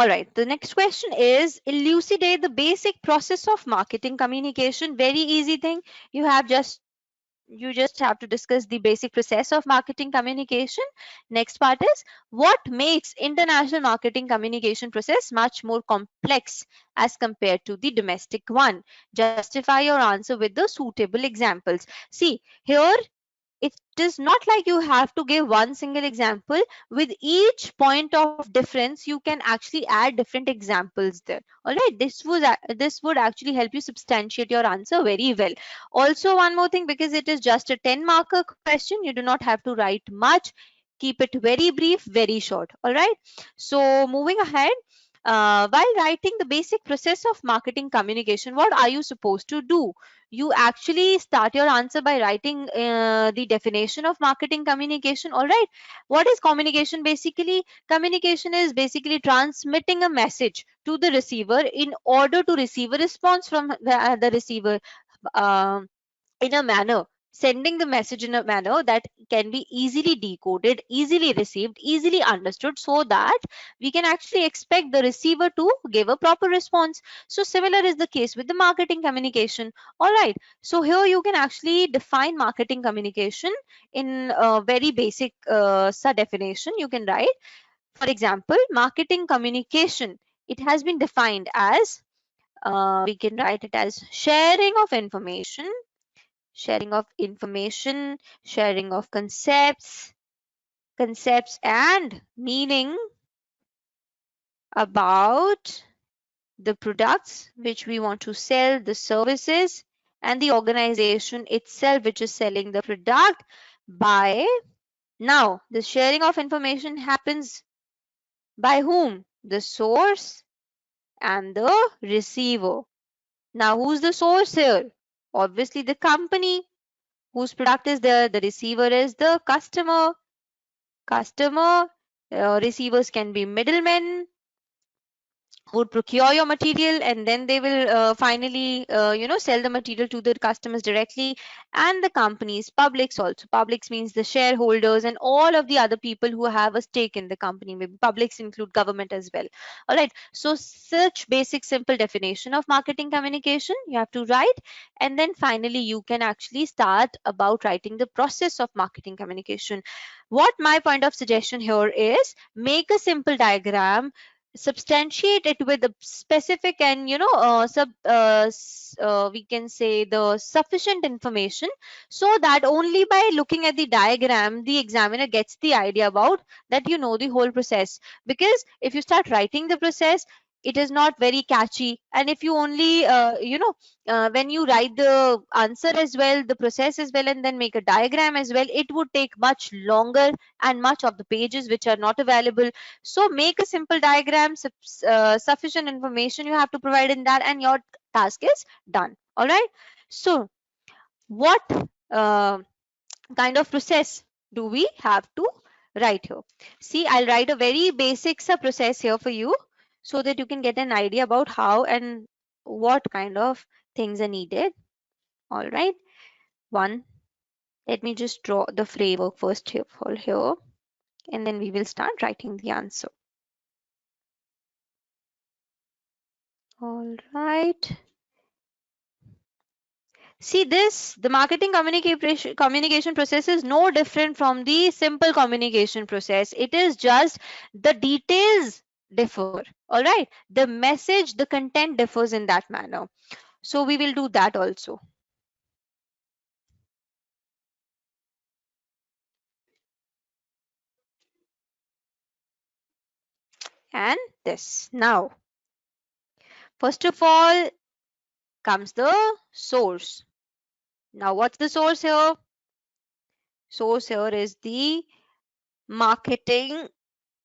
All right, the next question is elucidate the basic process of marketing communication. Very easy thing. You just have to discuss the basic process of marketing communication. Next part is what makes international marketing communication process much more complex as compared to the domestic one. Justify your answer with the suitable examples. See, here it is not like you have to give one single example. With each point of difference you can actually add different examples there. All right, this would actually help you substantiate your answer very well. Also, one more thing, because it is just a 10 marker question, you do not have to write much. Keep it very brief, very short. All right, so moving ahead, while writing the basic process of marketing communication, what are you supposed to do? You actually start your answer by writing the definition of marketing communication. All right, what is communication? Basically, communication is basically transmitting a message to the receiver in order to receive a response from the receiver, um, in a manner, sending the message in a manner that can be easily decoded, easily received, easily understood, so that we can actually expect the receiver to give a proper response. So similar is the case with the marketing communication. All right, so here you can actually define marketing communication in a very basic definition. You can write, for example, marketing communication, it has been defined as, we can write it as sharing of information, sharing of concepts and meaning about the products which we want to sell, the services, and the organization itself which is selling the product. By now, the sharing of information happens by whom? The source and the receiver. Now, who's the source here? Obviously, the company whose product is there. The receiver is the customer. Receivers can be middlemen would procure your material, and then they will finally sell the material to the customers directly. And the companies, publics, also publics means the shareholders and all of the other people who have a stake in the company. Maybe publics include government as well. All right, so such basic simple definition of marketing communication you have to write, and then finally you can actually start about writing the process of marketing communication. What my point of suggestion here is, make a simple diagram, substantiate it with a specific and we can say the sufficient information, so that only by looking at the diagram the examiner gets the idea about that you know the whole process. Because if you start writing the process, it is not very catchy, and if you only when you write the answer as well, the process as well, and then make a diagram as well, it would take much longer and much of the pages which are not available. So make a simple diagram, sufficient information you have to provide in that, and your task is done. All right, so what uh, kind of process do we have to write here? See, I'll write a very basic process here for you, so that you can get an idea about how and what kind of things are needed. All right, one, let me just draw the framework first here, and then we will start writing the answer. All right. See this, the marketing communication process is no different from the simple communication process. It is just the details differ. All right. The message, the content differs in that manner. So we will do that also. And this. Now, first of all comes the source. Now, what's the source here? Source here is the marketing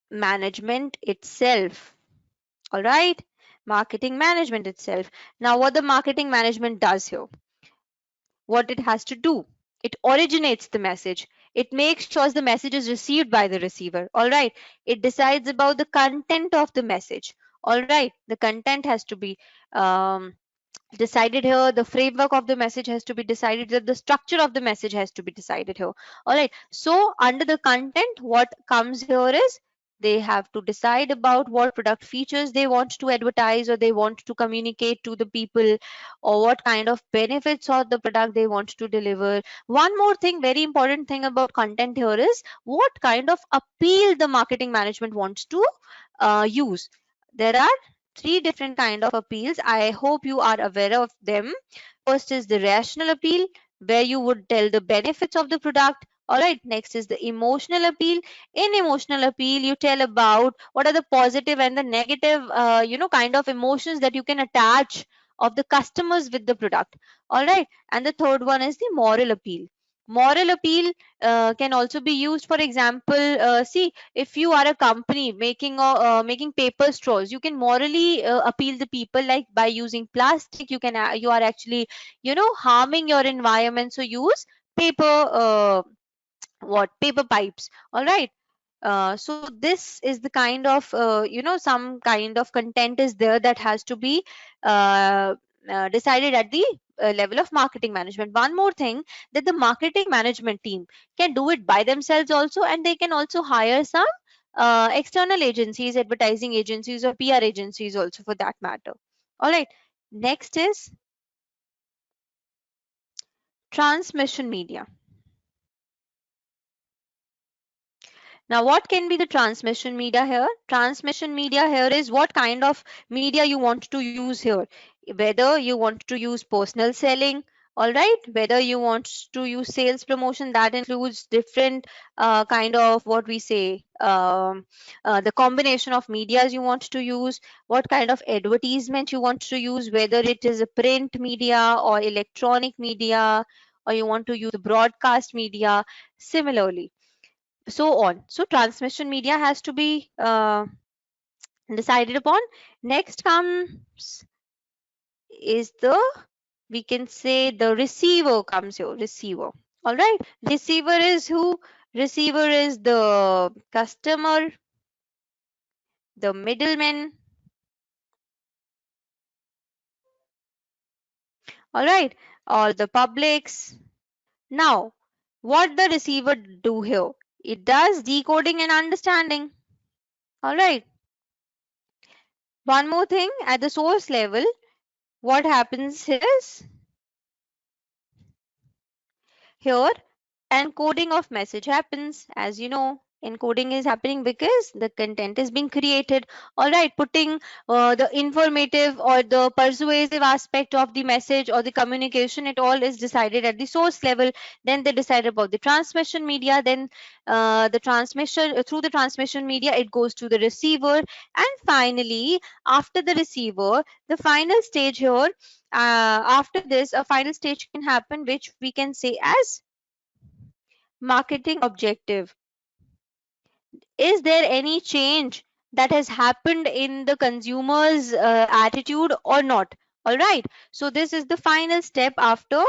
management itself. All right, marketing management itself. Now, what the marketing management does here, what it has to do, it originates the message. It makes sure the message is received by the receiver. All right, it decides about the content of the message. All right, the content has to be decided here, the framework of the message has to be decided, that the structure of the message has to be decided here. All right, so under the content, what comes here is They have to decide about what product features they want to advertise or they want to communicate to the people, or what kind of benefits of the product they want to deliver. One more thing, very important thing about content here is what kind of appeal the marketing management wants to use. There are three different kind of appeals. I hope you are aware of them. First is the rational appeal, where you would tell the benefits of the product. All right. Next is the emotional appeal. In emotional appeal, you tell about what are the positive and the negative, kind of emotions that you can attach of the customers with the product. All right. And the third one is the moral appeal. Moral appeal can also be used. For example, see, if you are a company making paper straws, you can morally appeal the people, like by using plastic you are actually harming your environment, so use paper, paper pipes. All right. So this is the kind of some kind of content is there that has to be uh, decided at the level of marketing management. One more thing, that the marketing management team can do it by themselves also, and they can also hire some external agencies, advertising agencies or PR agencies also, for that matter. All right. Next is transmission media. Now, what can be the transmission media here? Transmission media here is what kind of media you want to use here. Whether you want to use personal selling, all right, whether you want to use sales promotion, that includes different kind of what we say, the combination of medias you want to use, what kind of advertisement you want to use, whether it is a print media or electronic media, or you want to use broadcast media, similarly, so on. So transmission media has to be decided upon. Next comes is the, we can say, the receiver comes here. Receiver. All right. Receiver is who? Receiver is the customer, the middleman. All right. Or the publics. Now, what the receiver do here? It does decoding and understanding. All right. One more thing, at the source level, what happens is here encoding of message happens. As you know, encoding is happening because the content is being created. All right, putting the informative or the persuasive aspect of the message or the communication, it all is decided at the source level. Then they decide about the transmission media. Then the transmission, through the transmission media, it goes to the receiver. And finally, after the receiver, the final stage here, after this, a final stage can happen, which we can say as marketing objective. Is there any change that has happened in the consumer's attitude or not? All right. So this is the final step after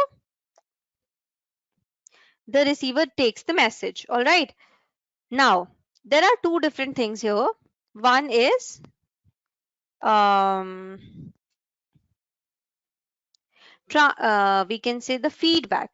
the receiver takes the message. All right. Now, there are two different things here. One is um, we can say the feedback.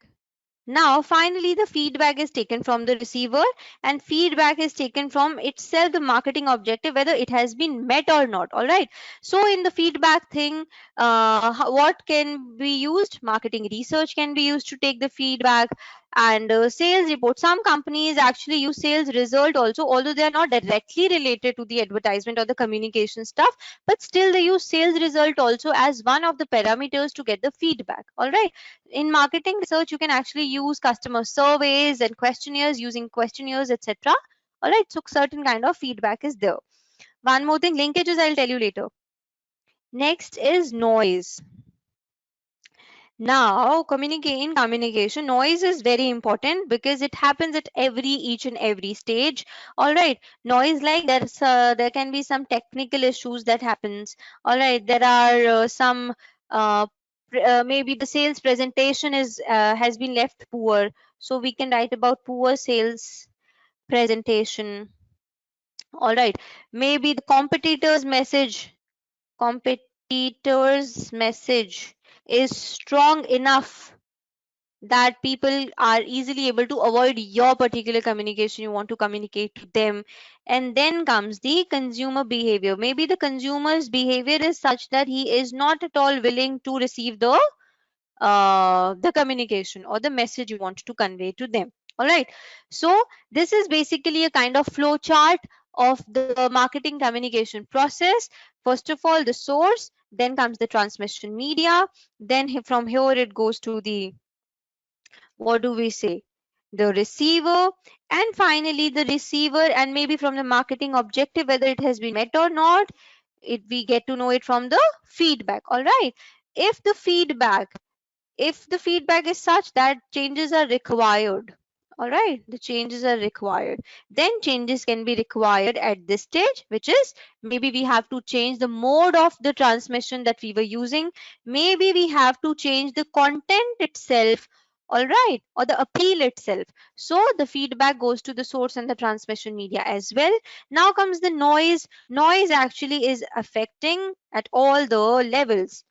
Now, finally, the feedback is taken from the receiver, and feedback is taken from itself the marketing objective, whether it has been met or not. All right. So, in the feedback thing, what can be used? Marketing research can be used to take the feedback, and sales report. Some companies actually use sales result also, although they are not directly related to the advertisement or the communication stuff, but still they use sales result also as one of the parameters to get the feedback. All right. In marketing research, you can actually use customer surveys and questionnaires, using questionnaires, etc. All right, so certain kind of feedback is there. One more thing, linkages I'll tell you later. Next is noise. Now, in communication, noise is very important because it happens at each and every stage. All right, noise, like there can be some technical issues that happens. All right, there are some uh, maybe the sales presentation is has been left poor, so we can write about poor sales presentation. All right, maybe the competitor's message is strong enough that people are easily able to avoid your particular communication you want to communicate to them. And then comes the consumer behavior. Maybe the consumer's behavior is such that he is not at all willing to receive the communication or the message you want to convey to them. All right. So this is basically a kind of flow chart of the marketing communication process. First of all, the source, then comes the transmission media, then from here it goes to the, what do we say, the receiver, and finally the receiver, and maybe from the marketing objective whether it has been met or not, we get to know it from the feedback. All right. if the feedback if the feedback is such that changes are required, all right, the changes are required, then changes can be required at this stage, which is maybe we have to change the mode of the transmission that we were using, maybe we have to change the content itself, all right, or the appeal itself. So the feedback goes to the source and the transmission media as well. Now comes the noise actually is affecting at all the levels,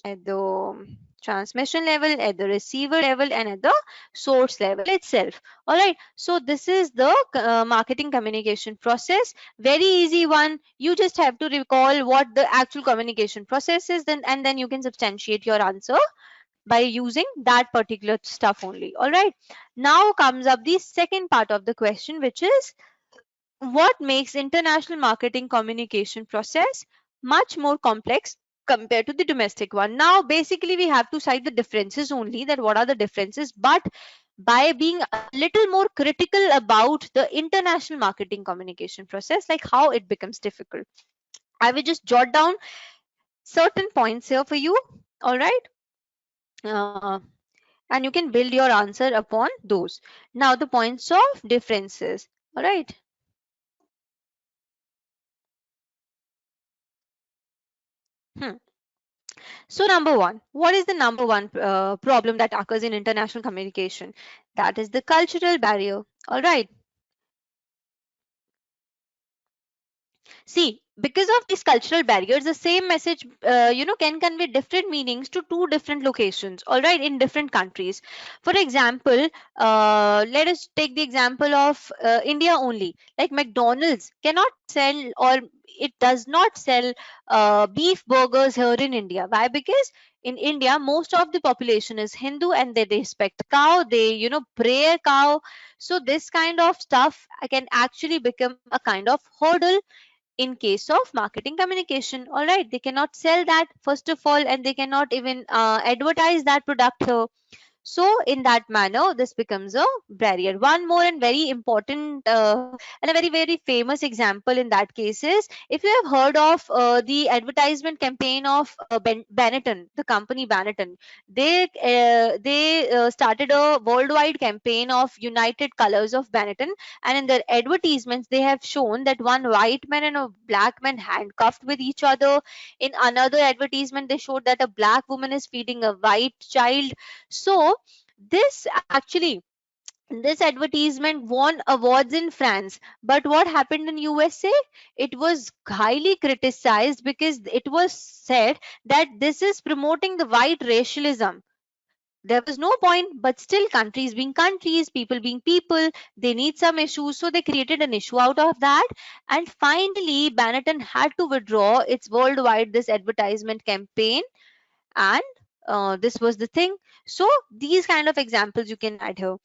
at the transmission level, at the receiver level, and at the source level itself. All right. So this is the marketing communication process. Very easy one. You just have to recall what the actual communication process is, then and then you can substantiate your answer by using that particular stuff only. All right. Now comes up the second part of the question, which is what makes international marketing communication process much more complex compared to the domestic one. Now basically we have to cite the differences only, that what are the differences, but by being a little more critical about the international marketing communication process, like how it becomes difficult. I will just jot down certain points here for you. All right. uh, and you can build your answer upon those. Now the points of differences. All right. Hmm. So number one, what is the number one problem that occurs in international communication? That is the cultural barrier. All right. See, because of these cultural barriers, the same message, can convey different meanings to two different locations, all right, in different countries. For example, let us take the example of India only. Like McDonald's cannot sell, or it does not sell beef burgers here in India. Why? Because in India, most of the population is Hindu and they respect cow, they, pray a cow. So this kind of stuff can actually become a kind of hurdle in case of marketing communication. All right, they cannot sell that first of all, and they cannot even advertise that product here. So in that manner this becomes a barrier. One more and very important and a very very famous example in that case is, if you have heard of the advertisement campaign of Benetton, the company Benetton. They started a worldwide campaign of united colors of Benetton, and in their advertisements they have shown that one white man and a black man handcuffed with each other. In another advertisement they showed that a black woman is feeding a white child. So this actually, this advertisement won awards in France, but what happened in USA? It was highly criticized because it was said that this is promoting the white racialism. There was no point, but still, countries being countries, people being people, they need some issues, so they created an issue out of that. And finally, Benetton had to withdraw its worldwide this advertisement campaign, and this was the thing. So these kind of examples you can add here.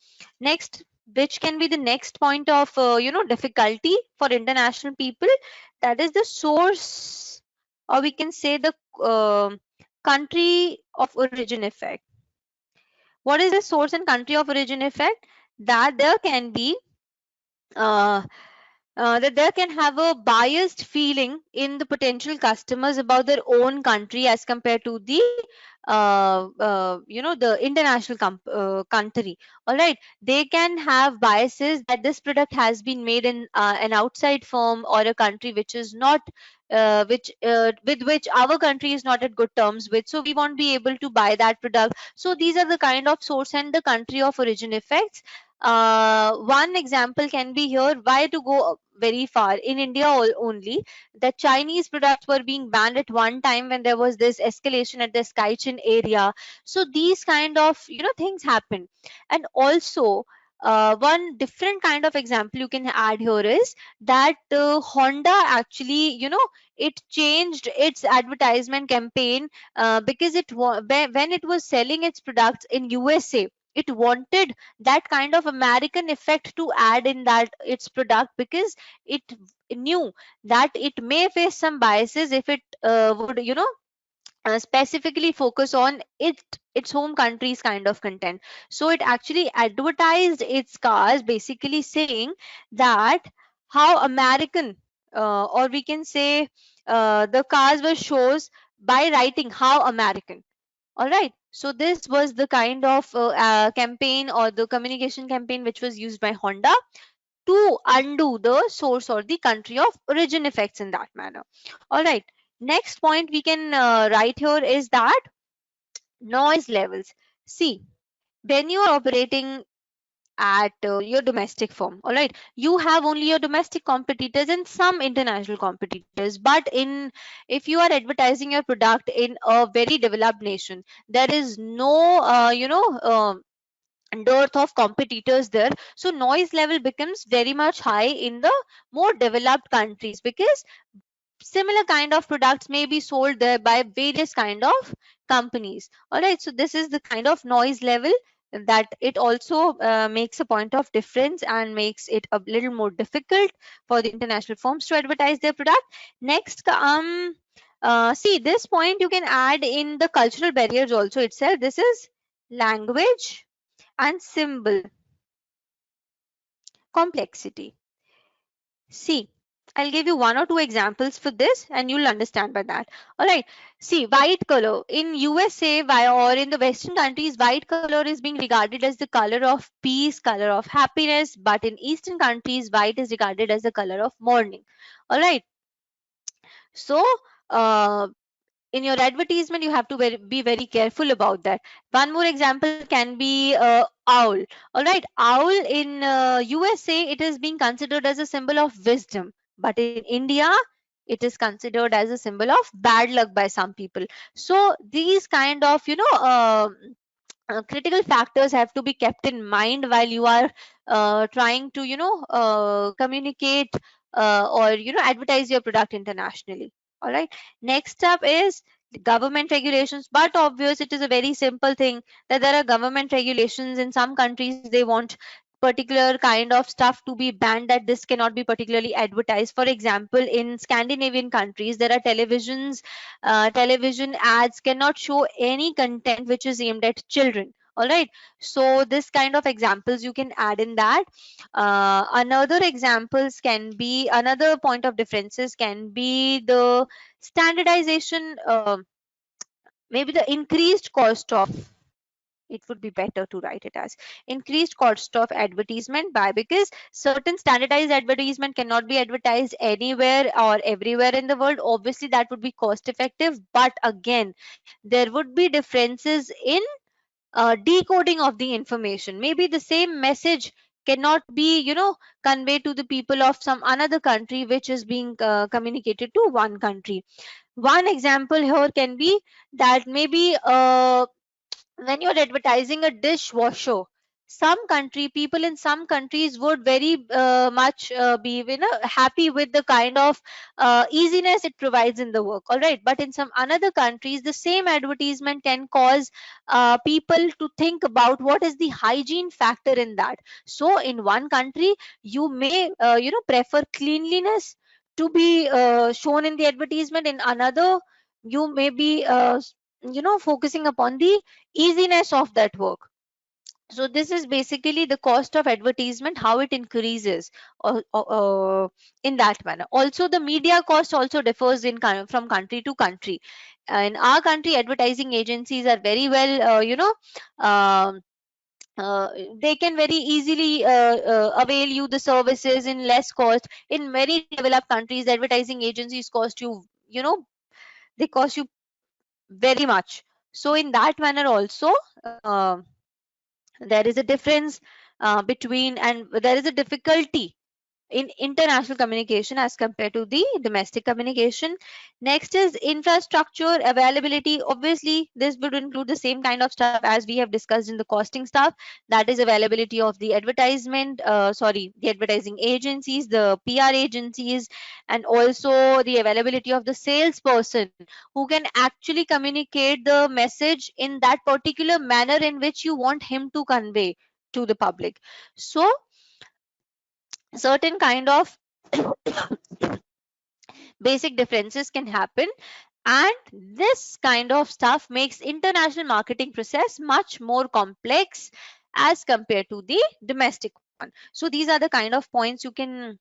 Next, which can be the next point of difficulty for international people, that is the source, or we can say the country of origin effect. What is the source and country of origin effect? That there can be uh, that there can have a biased feeling in the potential customers about their own country as compared to the the international country. All right, they can have biases that this product has been made in an outside firm or a country which is not which with which our country is not at good terms with, so we won't be able to buy that product. So these are the kind of source and the country of origin effects. One example can be here, why to go very far in India only. The Chinese products were being banned at one time when there was this escalation at the Skychin area. So these kind of things happen. And also one different kind of example you can add here is that Honda actually it changed its advertisement campaign because when it was selling its products in USA, it wanted that kind of American effect to add in that its product, because it knew that it may face some biases if it would specifically focus on its home country's kind of content. So it actually advertised its cars basically saying that how American, or we can say the cars were shows by writing how American. All right. So this was the kind of campaign or the communication campaign which was used by Honda to undo the source or the country of origin effects in that manner. All right. Next point we can write here is that noise levels. See, when you are operating at your domestic firm, all right, you have only your domestic competitors and some international competitors. But in if you are advertising your product in a very developed nation, there is no dearth of competitors there. So noise level becomes very much high in the more developed countries, because similar kind of products may be sold there by various kind of companies. All right, so this is the kind of noise level that it also makes a point of difference and makes it a little more difficult for the international firms to advertise their product. Next, see, this point you can add in the cultural barriers also itself. This is language and symbol complexity. See, I'll give you one or two examples for this and you'll understand by that. All right. See, white color in USA or in the Western countries, white color is being regarded as the color of peace, color of happiness. But in Eastern countries, white is regarded as the color of mourning. All right. So, uh, in your advertisement you have to be very careful about that. One more example can be owl. All right, owl in USA it is being considered as a symbol of wisdom, but in India it is considered as a symbol of bad luck by some people. So these kind of critical factors have to be kept in mind while you are trying to communicate or advertise your product internationally. All right, next up is the government regulations. But obvious, it is a very simple thing that there are government regulations. In some countries they want particular kind of stuff to be banned, that this cannot be particularly advertised. For example, in Scandinavian countries there are television ads cannot show any content which is aimed at children. All right, so this kind of examples you can add in that. Another examples can be, another point of differences can be the standardization, maybe the increased cost of, it would be better to write it as increased cost of advertisement, by because certain standardized advertisement cannot be advertised anywhere or everywhere in the world. Obviously that would be cost effective, but again there would be differences in decoding of the information. Maybe the same message cannot be conveyed to the people of some another country which is being communicated to one country. One example here can be that maybe when you're advertising a dishwasher, some country people in some countries would very much be happy with the kind of easiness it provides in the work. All right, but in some another countries the same advertisement can cause people to think about what is the hygiene factor in that. So in one country you may prefer cleanliness to be shown in the advertisement. In another you may be focusing upon the easiness of that work. So this is basically the cost of advertisement, how it increases in that manner. Also the media cost also differs from country to country. In our country advertising agencies are very well um, uh, they can very easily avail you the services in less cost. In many developed countries advertising agencies cost you, they cost you very much. So in that manner also there is a difference between, and there is a difficulty in international communication as compared to the domestic communication. Next is infrastructure availability. Obviously, this would include the same kind of stuff as we have discussed in the costing stuff. That is availability of the the advertising agencies, the PR agencies, and also the availability of the salesperson who can actually communicate the message in that particular manner in which you want him to convey to the public. So certain kind of basic differences can happen, and this kind of stuff makes international marketing process much more complex as compared to the domestic one. So these are the kind of points you can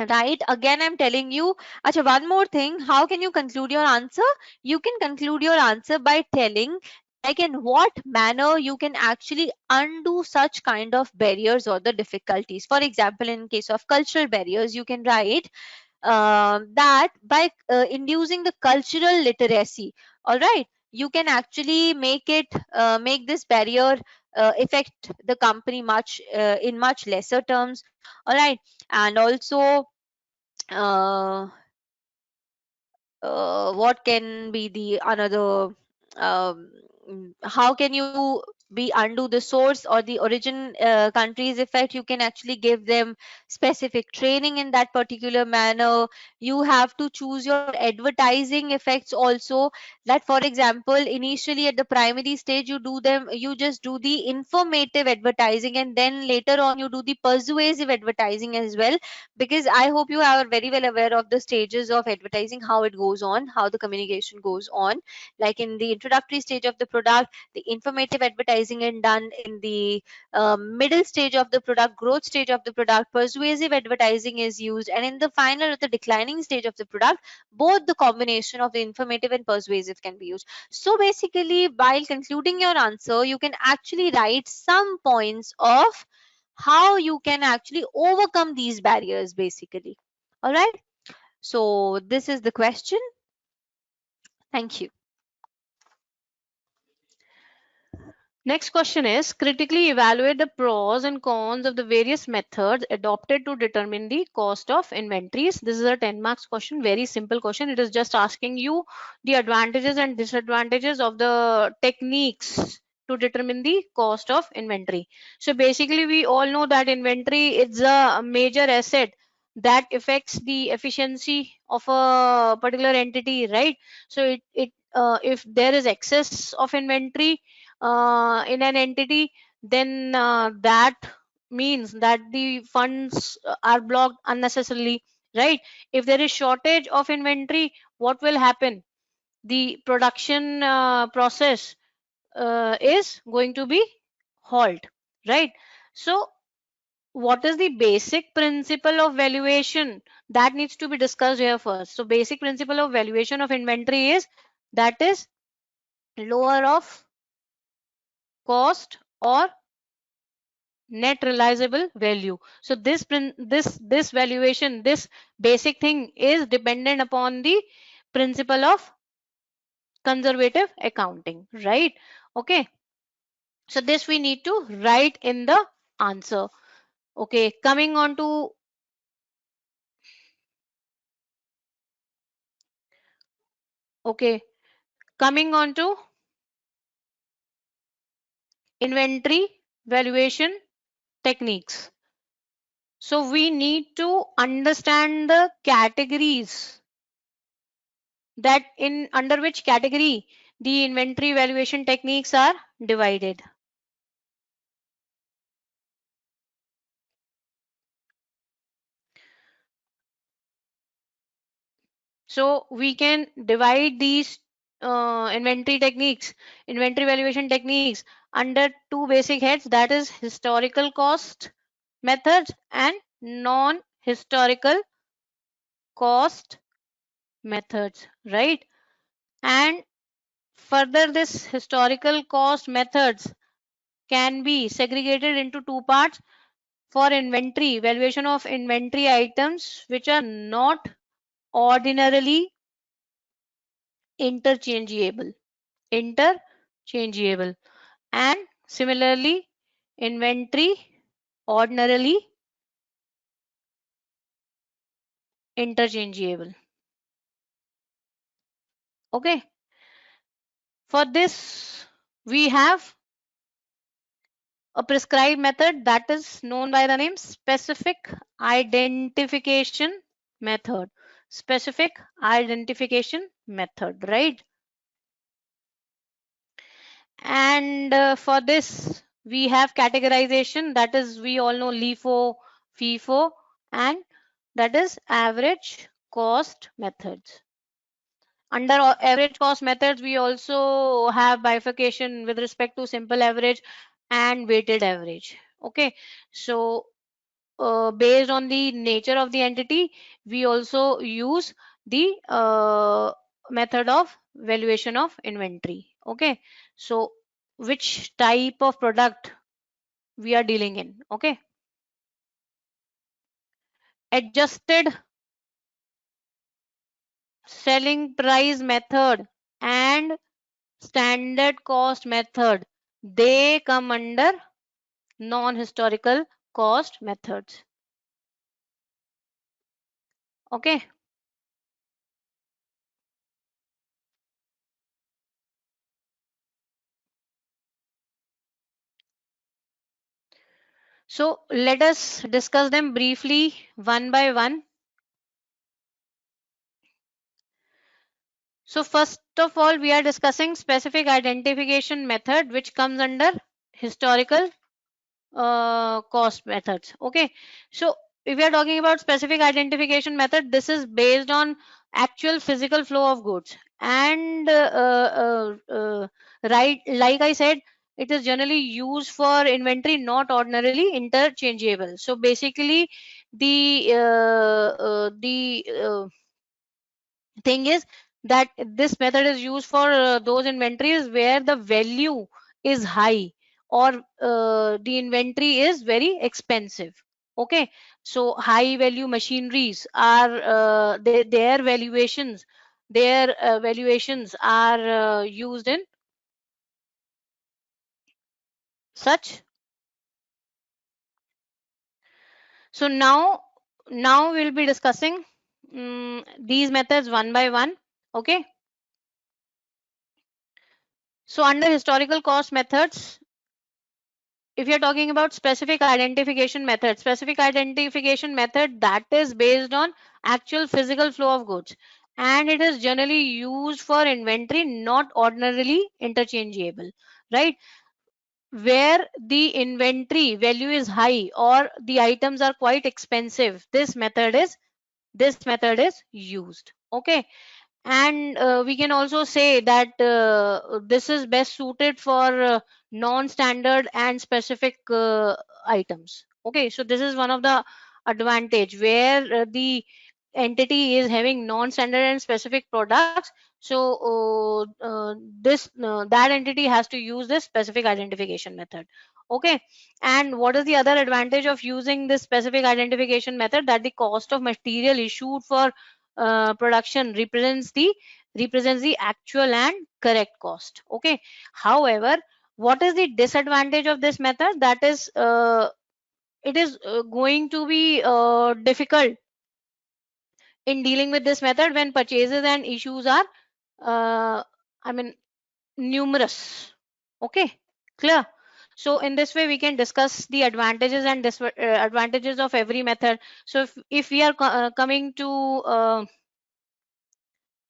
write. Again, I'm telling you, acha, one more thing, how can you conclude your answer? You can conclude your answer by telling like in what manner you can actually undo such kind of barriers or the difficulties. For example, in case of cultural barriers, you can write that by inducing the cultural literacy, all right, you can actually make this barrier affect the company much in much lesser terms, all right. And also uh, what can be the another how can you be undo the source or the origin country's effect? You can actually give them specific training in that particular manner. You have to choose your advertising effects also, that for example initially at the primary stage you just do the informative advertising, and then later on you do the persuasive advertising as well, because I hope you are very well aware of the stages of advertising, how it goes on, how the communication goes on. Like in the introductory stage of the product, the informative advertising is done. In the middle stage of the product, growth stage of the product, persuasive advertising is used. And in the final, at the declining stage of the product, both the combination of the informative and persuasive can be used. So basically, while concluding your answer, you can actually write some points of how you can actually overcome these barriers basically. All right, so this is the question. Thank you. Next question is critically evaluate the pros and cons of the various methods adopted to determine the cost of inventories. This is a 10 marks question, very simple question. It is just asking you the advantages and disadvantages of the techniques to determine the cost of inventory. So basically we all know that inventory is a major asset that affects the efficiency of a particular entity, right? So if there is excess of inventory in an entity, then that means that the funds are blocked unnecessarily, right? If there is shortage of inventory, what will happen? The production process is going to be halt, right? So what is the basic principle of valuation that needs to be discussed here first? So basic principle of valuation of inventory is that is lower of cost or net realizable value. So this valuation, this basic thing is dependent upon the principle of conservative accounting, right? Okay, so this we need to write in the answer. Okay, okay coming on to inventory valuation techniques. So we need to understand the categories, that in under which category the inventory valuation techniques are divided. So we can divide these inventory valuation techniques under two basic heads, that is historical cost methods and non-historical cost methods, right? And further, this historical cost methods can be segregated into two parts. For inventory, valuation of inventory items which are not ordinarily interchangeable, interchangeable, and similarly inventory ordinarily interchangeable. Okay. For this, we have a prescribed method that is known by the name specific identification method. Specific identification method, right? And for this, we have categorization, that is, we all know LIFO, FIFO, and that is average cost methods. Under average cost methods, we also have bifurcation with respect to simple average and weighted average. Okay, so based on the nature of the entity, we also use the method of valuation of inventory. Okay, so which type of product we are dealing in. Okay, adjusted selling price method and standard cost method, they come under non-historical cost methods. Okay, so let us discuss them briefly one by one. So first of all, we are discussing specific identification method, which comes under historical cost methods. Okay, so if we are talking about specific identification method, this is based on actual physical flow of goods, and right, like I said, it is generally used for inventory, not ordinarily interchangeable. So basically, the thing is that this method is used for those inventories where the value is high, or the inventory is very expensive. Okay, so high value machineries are their valuations are used in such. So now we'll be discussing these methods one by one. Okay, so under historical cost methods, if you're talking about specific identification method that is based on actual physical flow of goods, and it is generally used for inventory, not ordinarily interchangeable, right? Where the inventory value is high or the items are quite expensive, this method is used. Okay, and we can also say that this is best suited for non-standard and specific items. Okay, so this is one of the advantage where the entity is having non-standard and specific products. So this that entity has to use this specific identification method. Okay, and what is the other advantage of using this specific identification method? That the cost of material issued for production represents the actual and correct cost. Okay, however, what is the disadvantage of this method? That is, it is going to be difficult in dealing with this method when purchases and issues are I mean numerous. Okay, clear? So in this way we can discuss the advantages and advantages of every method. So if we are coming to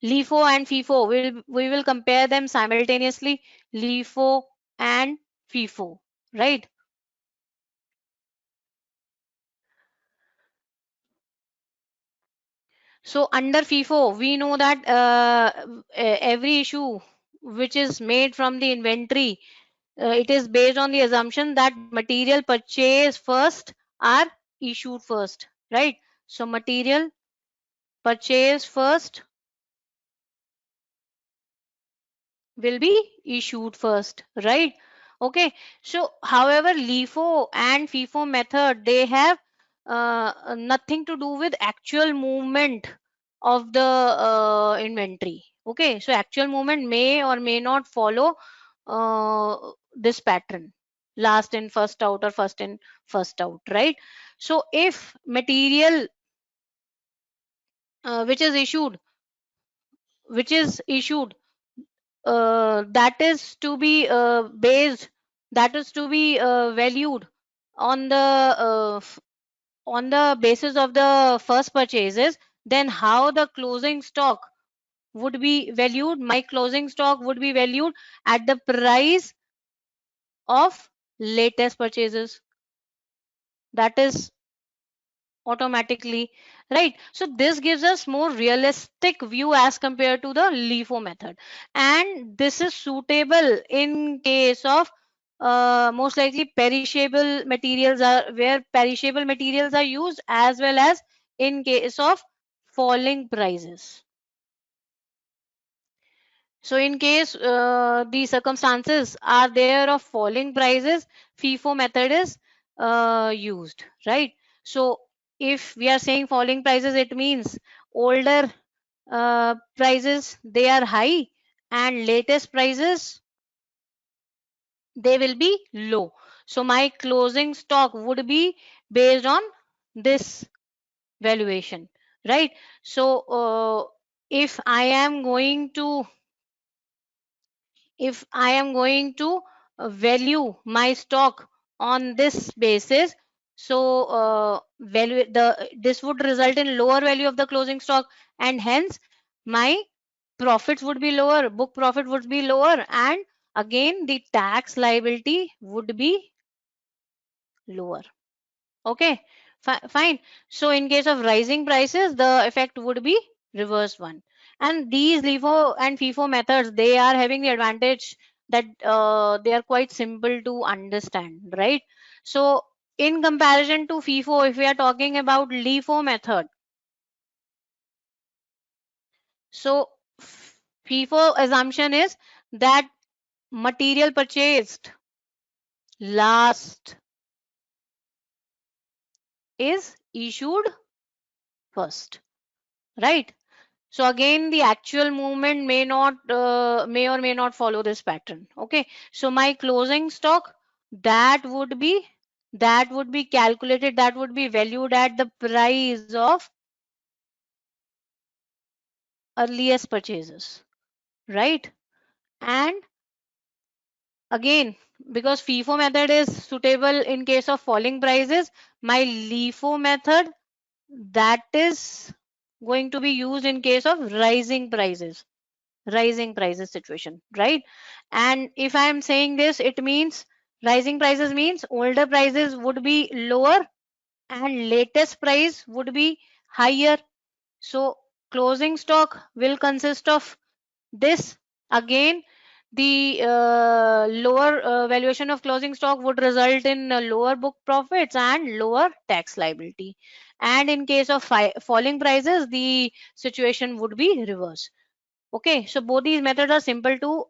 LIFO and FIFO, we will compare them simultaneously. LIFO and FIFO, right? So under FIFO, we know that every issue which is made from the inventory, it is based on the assumption that material purchased first are issued first, right? So material purchased first will be issued first, right? Okay, so however, LIFO and FIFO method, they have nothing to do with actual movement of the inventory. Okay, so actual movement may or may not follow this pattern. last in first out or first in first out, right? So if material which is issued, which is issued that is to be based, that is to be valued on the on the basis of the first purchases, then how the closing stock would be valued? My closing stock would be valued at the price of latest purchases. That is automatically, right? So this gives us more realistic view as compared to the LIFO method, and this is suitable in case of most likely perishable materials are where perishable materials are used, as well as in case of falling prices. So in case the circumstances are there of falling prices, FIFO method is used, right? So if we are saying falling prices, it means older prices they are high and latest prices they will be low. So my closing stock would be based on this valuation, right? So if I am going to if I am going to value my stock on this basis, so value the this would result in lower value of the closing stock, and hence my profits would be lower, book profit would be lower, and again the tax liability would be lower. Okay, fine. So in case of rising prices, the effect would be reverse one. And these LIFO and FIFO methods, they are having the advantage that they are quite simple to understand, right? So in comparison to FIFO, if we are talking about LIFO method, so FIFO assumption is that material purchased last is issued first, right? So again, the actual movement may not may or may not follow this pattern. Okay. So my closing stock that would be calculated, that would be valued at the price of earliest purchases, right? And again, because FIFO method is suitable in case of falling prices, my LIFO method that is going to be used in case of rising prices situation, right? And if I am saying this, it means rising prices means older prices would be lower and latest price would be higher. So closing stock will consist of this. Again, the lower valuation of closing stock would result in lower book profits and lower tax liability, and in case of falling prices the situation would be reverse. Okay, so both these methods are simple to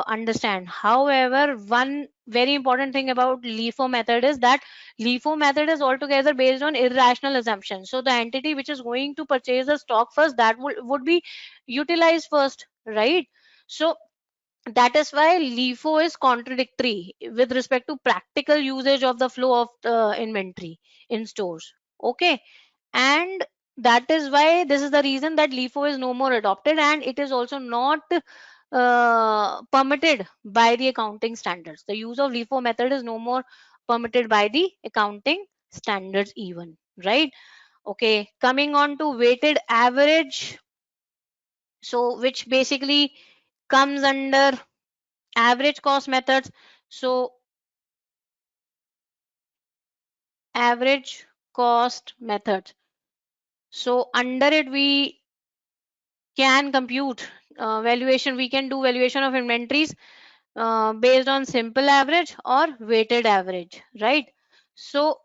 understand. However, one very important thing about LIFO method is that LIFO method is altogether based on irrational assumptions. So the entity which is going to purchase the stock first, that would be utilized first, right? So that is why LIFO is contradictory with respect to practical usage of the flow of the inventory in stores. Okay, and that is why this is the reason that LIFO is no more adopted, and it is also not permitted by the accounting standards. The use of LIFO method is no more permitted by the accounting standards even, right? Okay, coming on to weighted average, so which basically comes under average cost methods. So average cost methods, so under it we can compute valuation, we can do valuation of inventories based on simple average or weighted average, right? So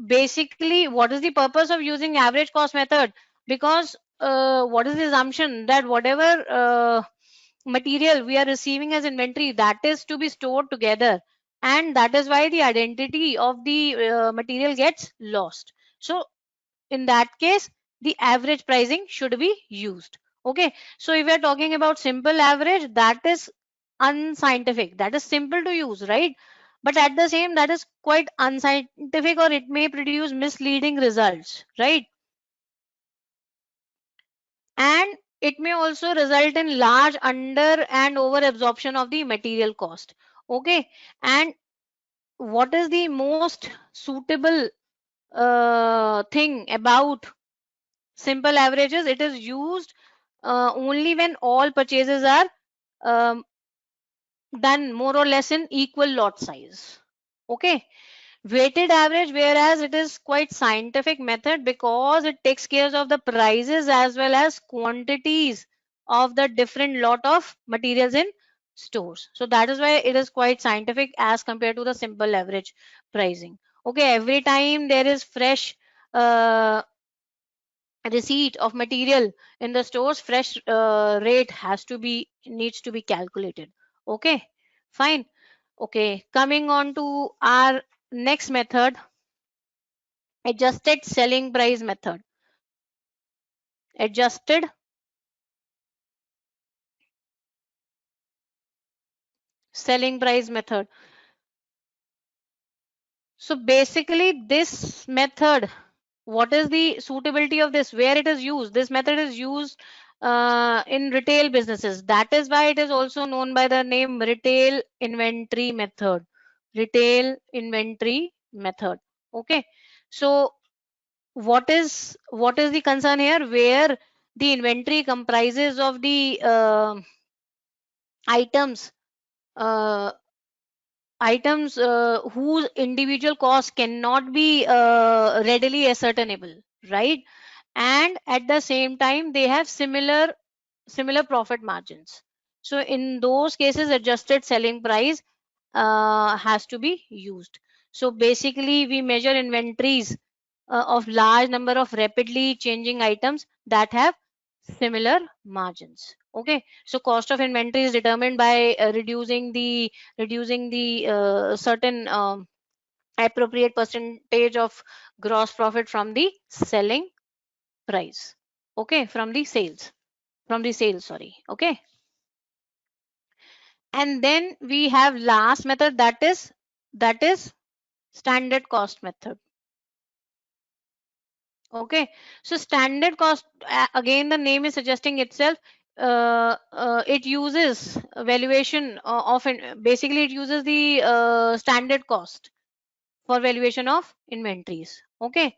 basically what is the purpose of using average cost method? Because what is the assumption that whatever material we are receiving as inventory, that is to be stored together, and that is why the identity of the material gets lost. So in that case the average pricing should be used. Okay, so if we are talking about simple average, that is unscientific, that is simple to use, right? but at the same that is quite unscientific, or it may produce misleading results, right? And it may also result in large under and over absorption of the material cost. Okay, and what is the most suitable thing about simple averages? It is used only when all purchases are um, done more or less in equal lot size. Okay, weighted average, whereas it is quite scientific method because it takes care of the prices as well as quantities of the different lot of materials in stores. So that is why it is quite scientific as compared to the simple average pricing. Okay, every time there is fresh receipt of material in the stores, fresh rate has to be needs to be calculated. Okay, fine. Okay, coming on to our next method, adjusted selling price method. Adjusted selling price method. So basically this method, what is the suitability of this, where it is used? This method is used in retail businesses. That is why it is also known by the name retail inventory method. Retail inventory method. Okay, so what is the concern here, where the inventory comprises of the items uh, items whose individual cost cannot be readily ascertainable, right? And at the same time they have similar profit margins. So in those cases adjusted selling price has to be used. So basically we measure inventories of large number of rapidly changing items that have similar margins. Okay, so cost of inventory is determined by reducing the certain appropriate percentage of gross profit from the selling price. Okay, from the sales, sorry. Okay, and then we have last method, that is standard cost method. Okay, so standard cost, again the name is suggesting itself. It uses valuation basically it uses the standard cost for valuation of inventories. Okay,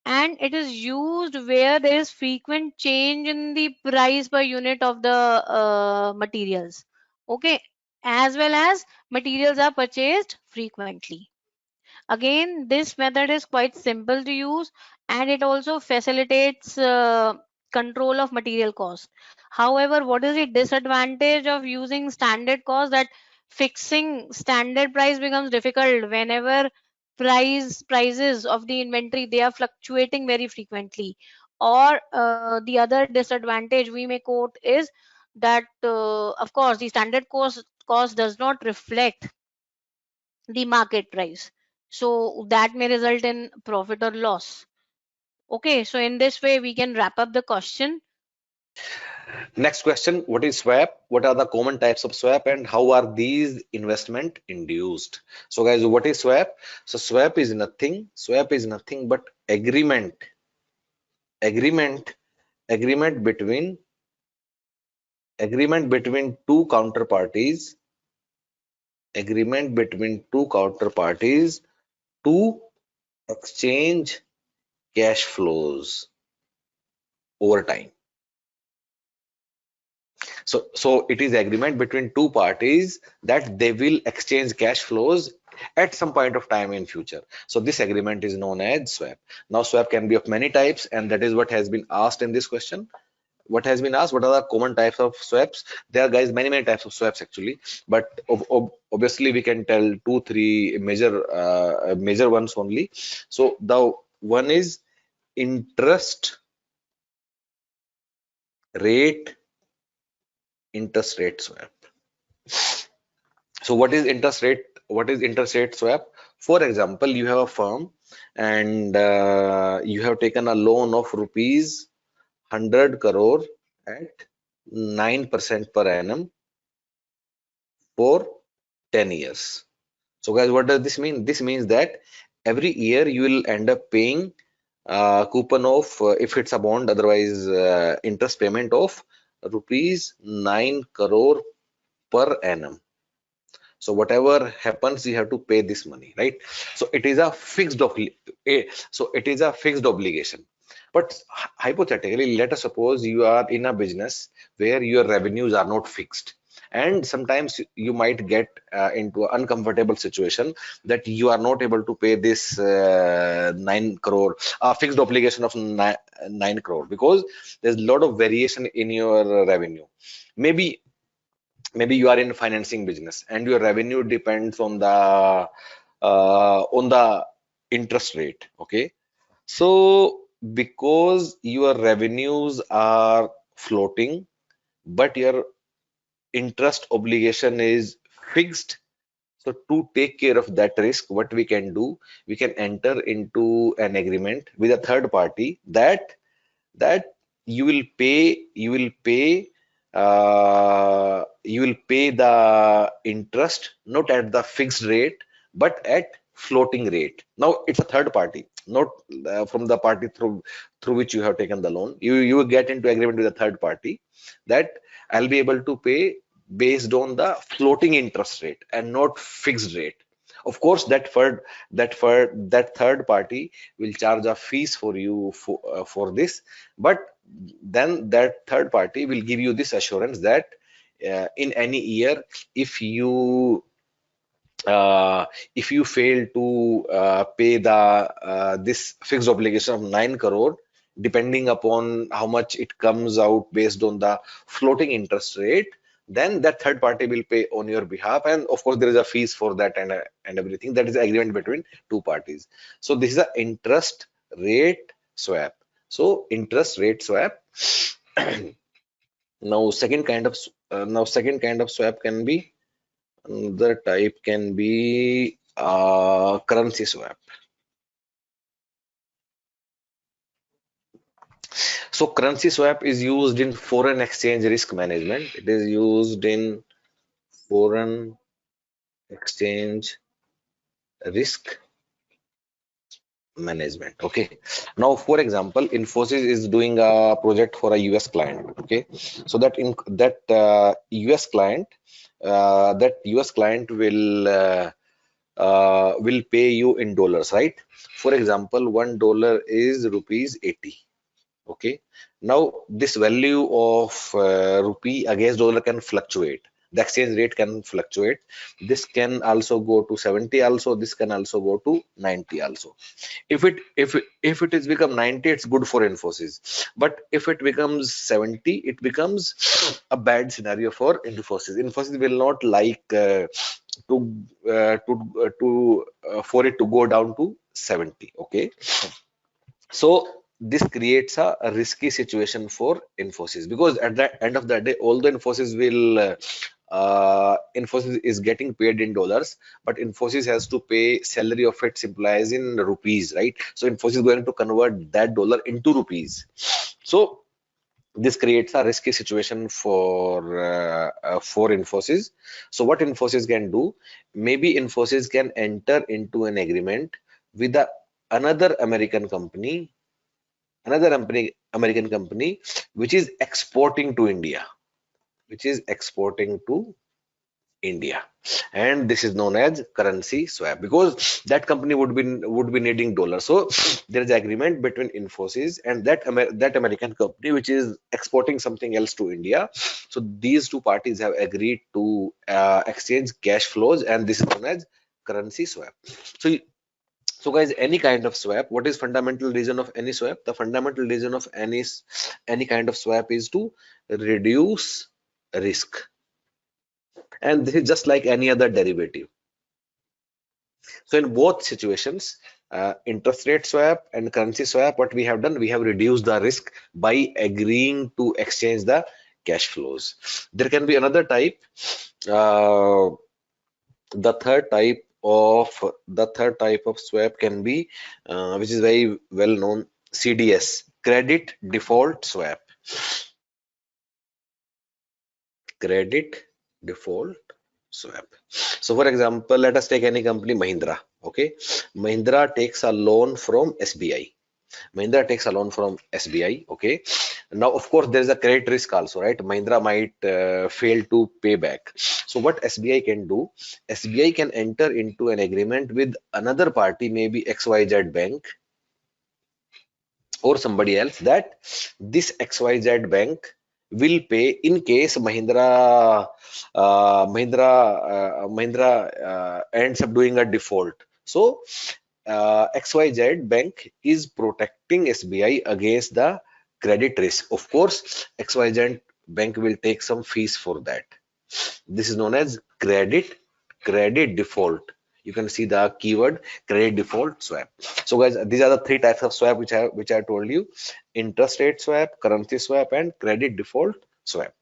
and it is used where there is frequent change in the price per unit of the materials. Okay, as well as materials are purchased frequently. Again, this method is quite simple to use, and it also facilitates control of material cost. However, what is the disadvantage of using standard cost? That fixing standard price becomes difficult whenever prices of the inventory, they are fluctuating very frequently. Or the other disadvantage we may quote is that of course the standard cost does not reflect the market price, so that may result in profit or loss. Okay, so in this way we can wrap up the question. Next question, what is swap? What are the common types of swap and how are these investment induced? So guys, what is swap? So swap is nothing but agreement, agreement between agreement between two counterparties, agreement between two counterparties to exchange cash flows over time. So it is agreement between two parties that they will exchange cash flows at some point of time in future. So this agreement is known as swap. Now swap can be of many types, and that is what has been asked in this question. What has been asked, what are the common types of swaps? There are, guys, many types of swaps actually, but obviously we can tell two three major ones only. So the one is interest rate interest rate swap. So what is interest rate swap? For example, you have a firm and you have taken a loan of rupees 100 crore at 9% per annum for 10 years. So guys, what does this mean? This means that every year you will end up paying coupon of, if it's a bond, otherwise interest payment of rupees 9 crore per annum. So whatever happens, you have to pay this money, right? So it is a so it is a fixed obligation. But hypothetically, let us suppose you are in a business where your revenues are not fixed, and sometimes you might get into an uncomfortable situation that you are not able to pay this 9 crore, fixed obligation of 9 crore, because there's a lot of variation in your revenue. Maybe you are in financing business and your revenue depends on the interest rate. Okay, so because your revenues are floating but your interest obligation is fixed, so to take care of that risk, what we can do, we can enter into an agreement with a third party that you will pay the interest not at the fixed rate but at floating rate. Now it's a third party, not from the party through which you have taken the loan. You will get into agreement with a third party that I'll be able to pay based on the floating interest rate and not fixed rate. Of course, that third party will charge a fees for you for this, but then that third party will give you this assurance that in any year, if you if you fail to pay the this fixed obligation of 9 crore, depending upon how much it comes out based on the floating interest rate, then that third party will pay on your behalf. And of course, there is a fees for that and everything. That is agreement between two parties. So this is a interest rate swap. So interest rate swap. Now second kind of swap can be, another type can be currency swap. So currency swap is used in foreign exchange risk management. It is used in foreign exchange risk management. Okay. Now, for example, Infosys is doing a project for a US client. Okay. So that in that that US client will pay you in dollars, right? For example, $1 is rupees 80. Okay, now this value of rupee against dollar can fluctuate. The exchange rate can fluctuate. This can also go to 70 also. This can also go to 90 also. If it is become 90, it's good for Infosys. But if it becomes 70, it becomes a bad scenario for Infosys. Infosys will not like for it to go down to 70. Okay, so this creates a risky situation for Infosys, because at the end of the day, although Infosys is getting paid in dollars, but Infosys has to pay salary of its employees in rupees, right? So Infosys is going to convert that dollar into rupees. So this creates a risky situation for Infosys. So what Infosys can do, maybe Infosys can enter into an agreement with another American company, American company which is exporting to India, which is exporting to India, and this is known as currency swap, because that company would be needing dollars. So there is agreement between Infosys and that American company which is exporting something else to India. So these two parties have agreed to exchange cash flows, and this is known as currency swap. So so guys, any kind of swap, what is fundamental reason of any swap? The fundamental reason of any kind of swap is to reduce risk. And this is just like any other derivative. So in both situations, interest rate swap and currency swap, what we have done, we have reduced the risk by agreeing to exchange the cash flows. There can be another type. The third type of swap can be, which is very well known, CDS, credit default swap. Credit default swap. So for example, let us take any company, Mahindra. Okay, Mahindra takes a loan from SBI. Mahindra takes a loan from SBI. Okay. Now, of course, there is a credit risk also, right? Mahindra might fail to pay back. So, what SBI can do? SBI can enter into an agreement with another party, maybe XYZ bank or somebody else, that this XYZ bank will pay in case Mahindra ends up doing a default. So, XYZ bank is protecting SBI against the credit risk. Of course, XYZ bank will take some fees for that. This is known as credit default. You can see the keyword credit default swap. So guys, these are the three types of swap which I told you: interest rate swap, currency swap, and credit default swap.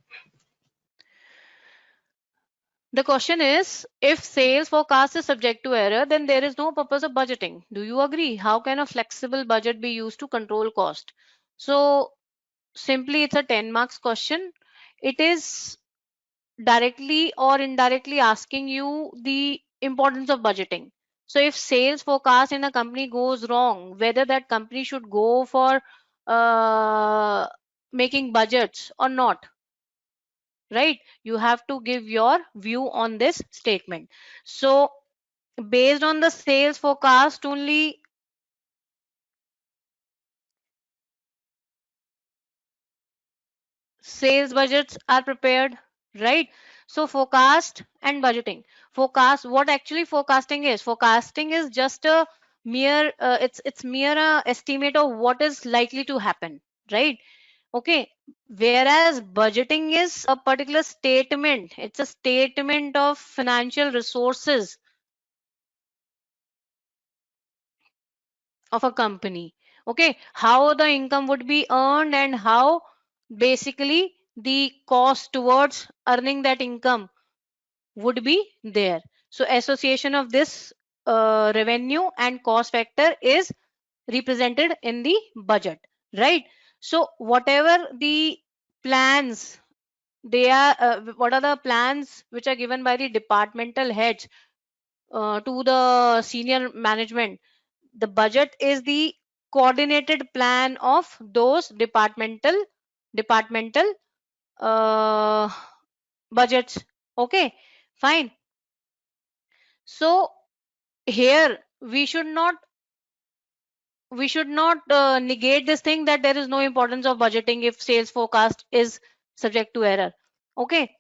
The question is, if sales forecast is subject to error, then there is no purpose of budgeting. Do you agree? How can a flexible budget be used to control cost? So simply it's a 10 marks question. It is directly or indirectly asking you the importance of budgeting. So if sales forecast in a company goes wrong, whether that company should go for uh, making budgets or not, right? You have to give your view on this statement. So based on the sales forecast only, sales budgets are prepared, right? So forecast and budgeting. Forecast, what actually forecasting is? Forecasting is just a mere it's mere estimate of what is likely to happen, right? Okay. Whereas budgeting is a particular statement, it's a statement of financial resources of a company. Okay, how the income would be earned and how basically the cost towards earning that income would be there. So association of this revenue and cost factor is represented in the budget, right? So whatever the plans, they are what are the plans which are given by the departmental heads to the senior management, the budget is the coordinated plan of those departmental uh, budgets. Okay, fine. So here we should not negate this thing that there is no importance of budgeting if sales forecast is subject to error. Okay,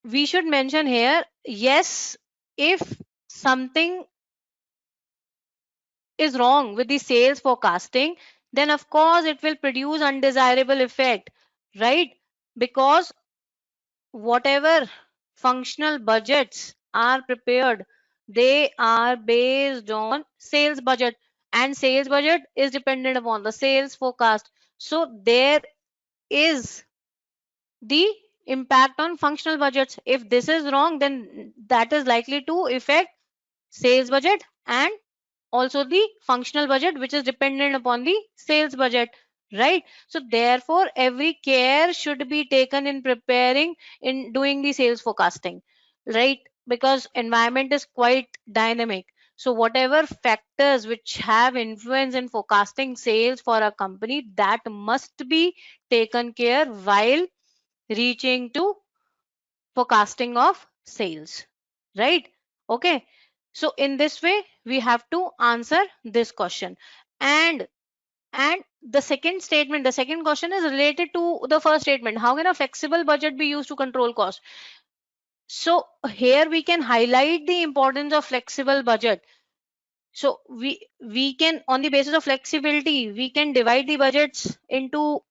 we should mention here, yes, if something is wrong with the sales forecasting, then of course it will produce undesirable effect, right? Because whatever functional budgets are prepared, they are based on sales budget, and sales budget is dependent upon the sales forecast. So there is the impact on functional budgets. If this is wrong, then that is likely to affect sales budget and also the functional budget, which is dependent upon the sales budget, right? So therefore every care should be taken in preparing, in doing the sales forecasting, right? Because environment is quite dynamic. So whatever factors which have influence in forecasting sales for a company, that must be taken care while reaching to forecasting of sales, right? Okay, so in this way we have to answer this question. And the second statement, the second question is related to the first statement: how can a flexible budget be used to control cost? So here we can highlight the importance of flexible budget. So we can, on the basis of flexibility, we can divide the budgets into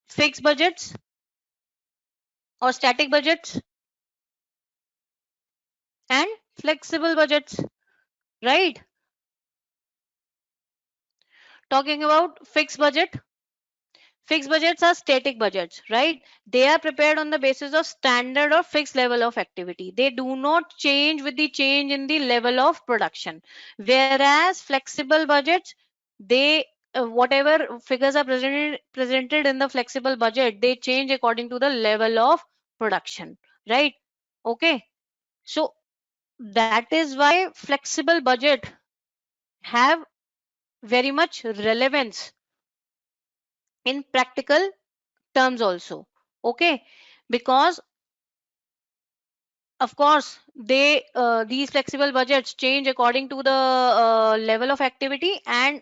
fixed budgets or static budgets and flexible budgets, right? Talking about fixed budgets are static budgets, right? They are prepared on the basis of standard or fixed level of activity. They do not change with the change in the level of production. Whereas flexible budgets, they whatever figures are presented in the flexible budget, they change according to the level of production, right? Okay. So that is why flexible budget have very much relevance in practical terms also. Okay, because of course they these flexible budgets change according to the level of activity, and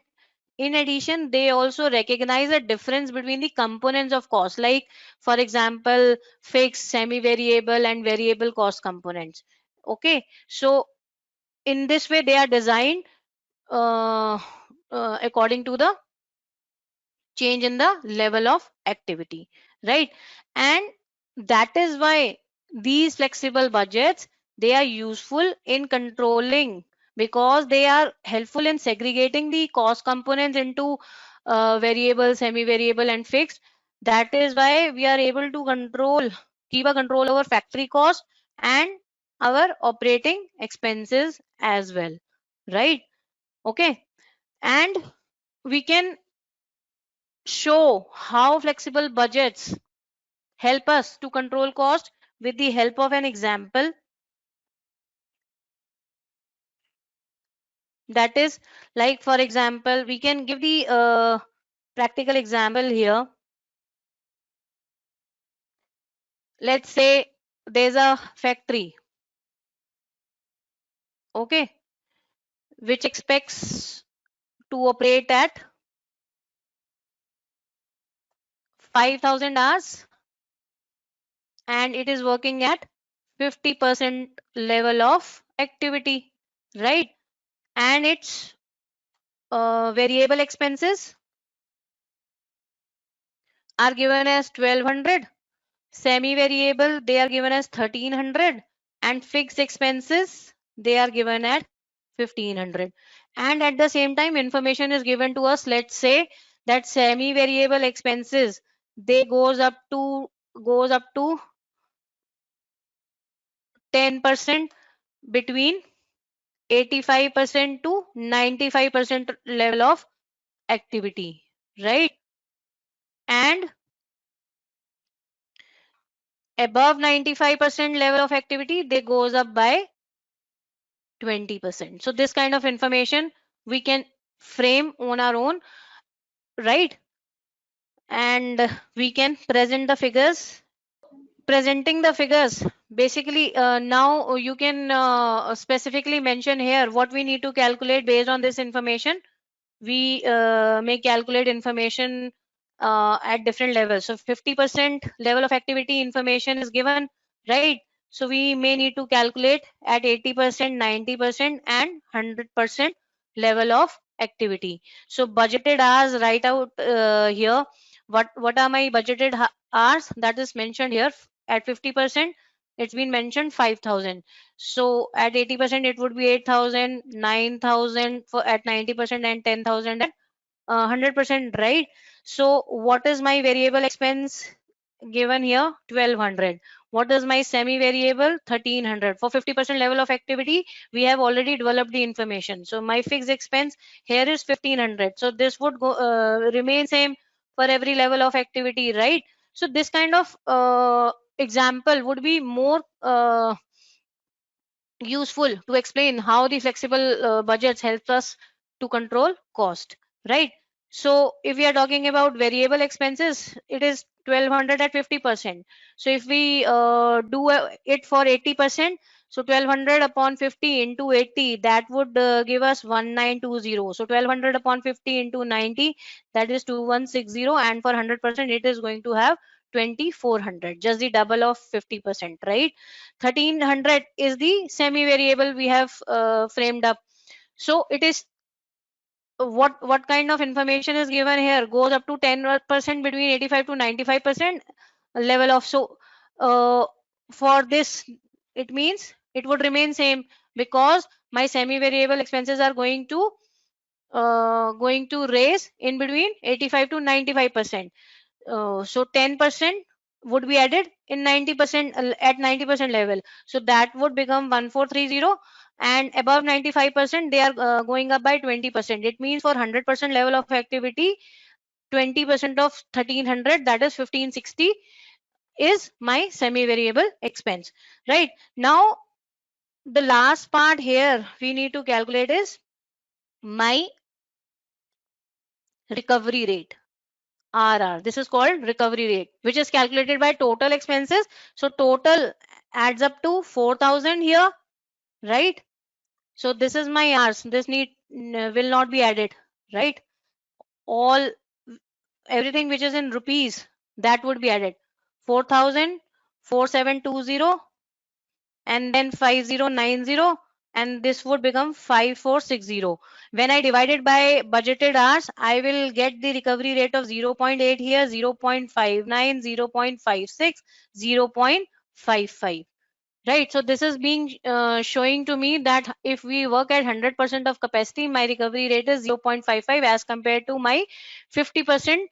in addition they also recognize a difference between the components of cost, like for example fixed, semi variable and variable cost components. Okay, so in this way they are designed uh, according to the change in the level of activity, right? And that is why these flexible budgets, they are useful in controlling, because they are helpful in segregating the cost components into variable, semi variable and fixed. That is why we are able to keep a control over factory cost and our operating expenses as well, right? Okay, and we can show how flexible budgets help us to control cost with the help of an example. That is, like for example, we can give the practical example here. Let's say there's a factory, okay, which expects to operate at 5,000 hours, and it is working at 50% level of activity, right? And its variable expenses are given as 1200, semi variable they are given as 1300, and fixed expenses they are given at 1500. And at the same time information is given to us. Let's say that semi variable expenses, they goes up to 10% between 85% to 95% level of activity, right? And above 95% level of activity, they goes up by 20%. So this kind of information we can frame on our own, right? And we can present the figures. Presenting the figures, basically now you can specifically mention here what we need to calculate based on this information. We may calculate information at different levels. So 50% level of activity information is given, right? So we may need to calculate at 80%, 90% and 100% level of activity. So budgeted hours, write out here what are my budgeted hours, that is mentioned here. At 50% it's been mentioned 5,000. So at 80% it would be 8,000, 9,000 for at 90% and 10,000 at 100%, right? So what is my variable expense given here? 1200. What is my semi variable? 1300. For 50% level of activity we have already developed the information. So my fixed expense here is 1500. So this would go remain same for every level of activity, right? So this kind of example would be more useful to explain how the flexible budgets helps us to control cost, right? So if we are talking about variable expenses, it is 1200 at 50%. So if we do it for 80%, so 1200 upon 50 into 80, that would give us 1920. So 1200 upon 50 into 90, that is 2160, and for 100% it is going to have 2400, just the double of 50%, right? 1300 is the semi variable we have framed up. So it is what kind of information is given here, goes up to 10% between 85 to 95% level of. So uh, for this it means it would remain same, because my semi variable expenses are going to raise in between 85 to 95%. So 10% would be added in 90% at 90% level. So that would become 1430, and above 95% they are going up by 20%. It means for 100% level of activity, 20% of 1300, that is 1560, is my semi variable expense, right? Now the last part here we need to calculate is my recovery rate. RR. This is called recovery rate, which is calculated by total expenses. So total adds up to 4,000 here, right? So this is my R's. This need will not be added, right? All everything which is in rupees, that would be added. 4,000, 4720, and then 5090, and this would become 5460. When I divide it by budgeted hours, I will get the recovery rate of 0.8 here, 0.59, 0.56, 0.55. Right, so this is being showing to me that if we work at 100% of capacity, my recovery rate is 0.55 as compared to my 50%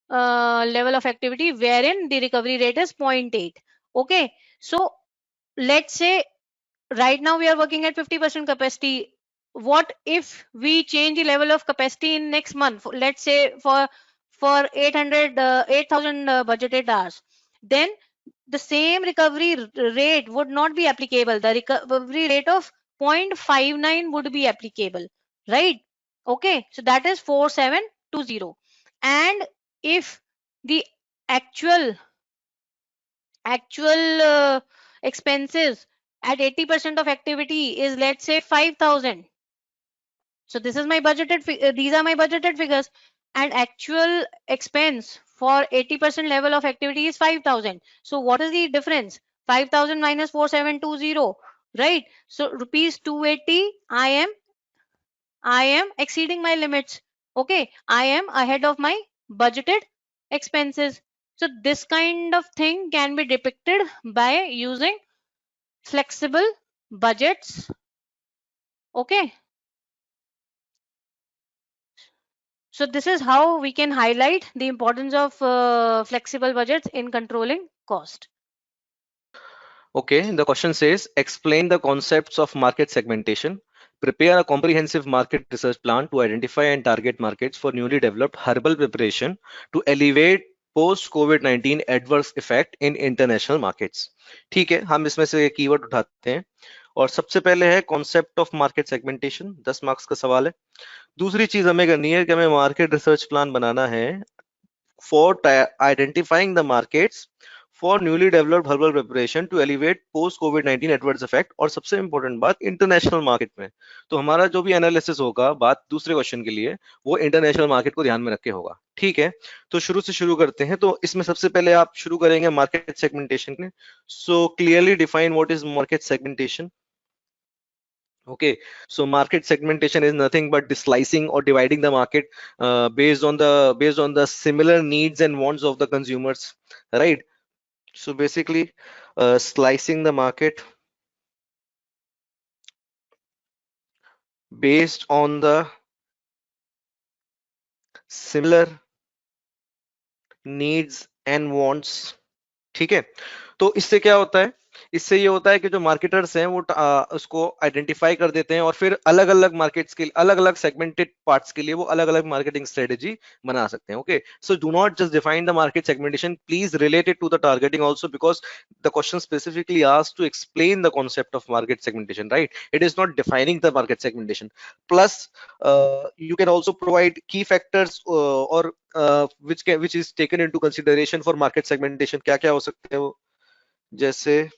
level of activity, wherein the recovery rate is 0.8. Okay, so let's say right now we are working at 50% capacity. What if we change the level of capacity in next month? Let's say for 8,000 budgeted hours, then the same recovery rate would not be applicable. The recovery rate of 0.59 would be applicable, right? Okay, so that is 4720. And if the actual expenses at 80% of activity is, let's say, 5,000. So this is my these are my budgeted figures, and actual expense for 80% level of activity is 5,000. So what is the difference? 5,000 minus 4720, right? So rupees 280, I am exceeding my limits. Okay, I am ahead of my budgeted expenses. So this kind of thing can be depicted by using flexible budgets. Okay, so this is how we can highlight the importance of flexible budgets in controlling cost. Okay, the question says explain the concepts of market segmentation. Prepare a comprehensive market research plan to identify and target markets for newly developed herbal preparation to alleviate post COVID-19 adverse effect in international markets. ठीक है, हम इसमें से keyword उठाते हैं और सबसे पहले है concept of market segmentation, 10 marks का सवाल है। दूसरी चीज हमें करनी है कि हमें मार्केट रिसर्च प्लान बनाना है for identifying the markets for newly developed herbal preparation to alleviate post COVID-19 adverse effect। और सबसे इंपॉर्टेंट बात इंटरनेशनल मार्केट में, तो हमारा जो भी एनालिसिस होगा बात दूसरे क्वेश्चन के लिए वो इंटरनेशनल मार्केट को ध्यान में रख के होगा। ठीक है, तो शुरू से शुरू करते हैं। तो इसमें सबसे पहले आप शुरू करेंगे मार्केट सेगमेंटेशन के। So clearly define what is market segmentation. Okay, so market segmentation is nothing but the slicing or dividing the market based on the similar needs and wants of the consumers, right? So basically, slicing the market based on the similar needs and wants। ठीक है, तो इससे क्या होता है, इससे ये होता है कि जो मार्केटर्स हैं वो उसको आइडेंटिफाई कर देते हैं और फिर अलग अलग मार्केट्स के लिए, अलग अलग सेगमेंटेड पार्ट्स के लिए वो अलग अलग मार्केटिंग स्ट्रेटेजी बना सकते हैं। Okay, so do not just define the market segmentation, please relate it to the targeting also, because the question specifically asked to explain the concept of market segmentation, right? It is not defining the market segmentation. Plus you can also provide key factors or which is taken into consideration for market segmentation। क्या क्या हो सकते हैं वो, जैसे,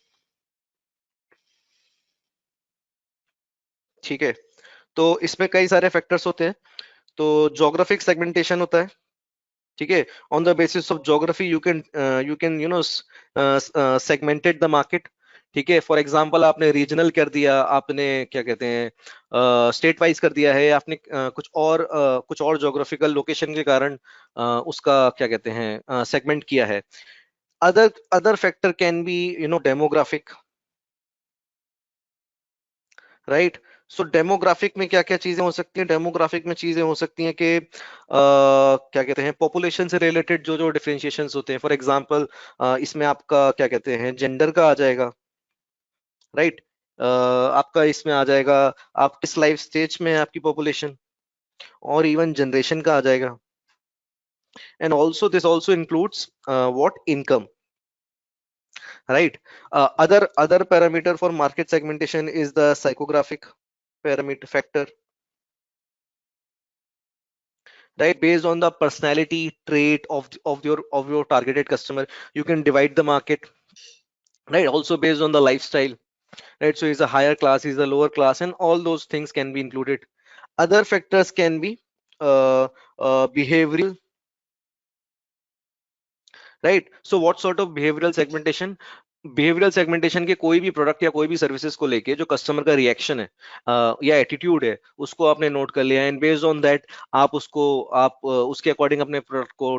ठीक है, तो इसमें कई सारे फैक्टर्स होते हैं। तो जोग्राफिक सेगमेंटेशन होता है, ठीक है, on the basis of geography you can segmented the market. ठीक है, फॉर एग्जांपल आपने रीजनल कर दिया, आपने क्या कहते हैं स्टेट वाइज कर दिया है, आपने कुछ और ज्योग्राफिकल लोकेशन के कारण उसका क्या कहते हैं सेगमेंट किया है। Other factor can be demographic, right? So demographic में क्या क्या चीजें हो सकती हैं? डेमोग्राफिक में चीजें हो सकती हैं कि क्या कहते हैं पॉपुलेशन से रिलेटेड जो जो डिफरेंशिएशंस होते हैं। फॉर एग्जांपल इसमें आपका क्या कहते हैं जेंडर का आ जाएगा, राइट? आपका इसमें आ जाएगा आप किस लाइफ स्टेज में है आपकी पॉपुलेशन, और इवन जनरेशन का आ जाएगा। And also this also includes what income, right? Other parameter for market segmentation is the psychographic parameter factor, right? Based on the personality trait of your targeted customer, you can divide the market, right? Also based on the lifestyle, right? So is a higher class, is a lower class, and all those things can be included. Other factors can be uh, behavioral, right? So what sort of behavioural segmentation के कोई भी product या कोई भी services को लेके जो customer का रिएक्शन है या एटीट्यूड है, उसको आपने नोट कर लिया, एंड बेस्ड ऑन दैट आप उसके अकॉर्डिंग अपने प्रोडक्ट को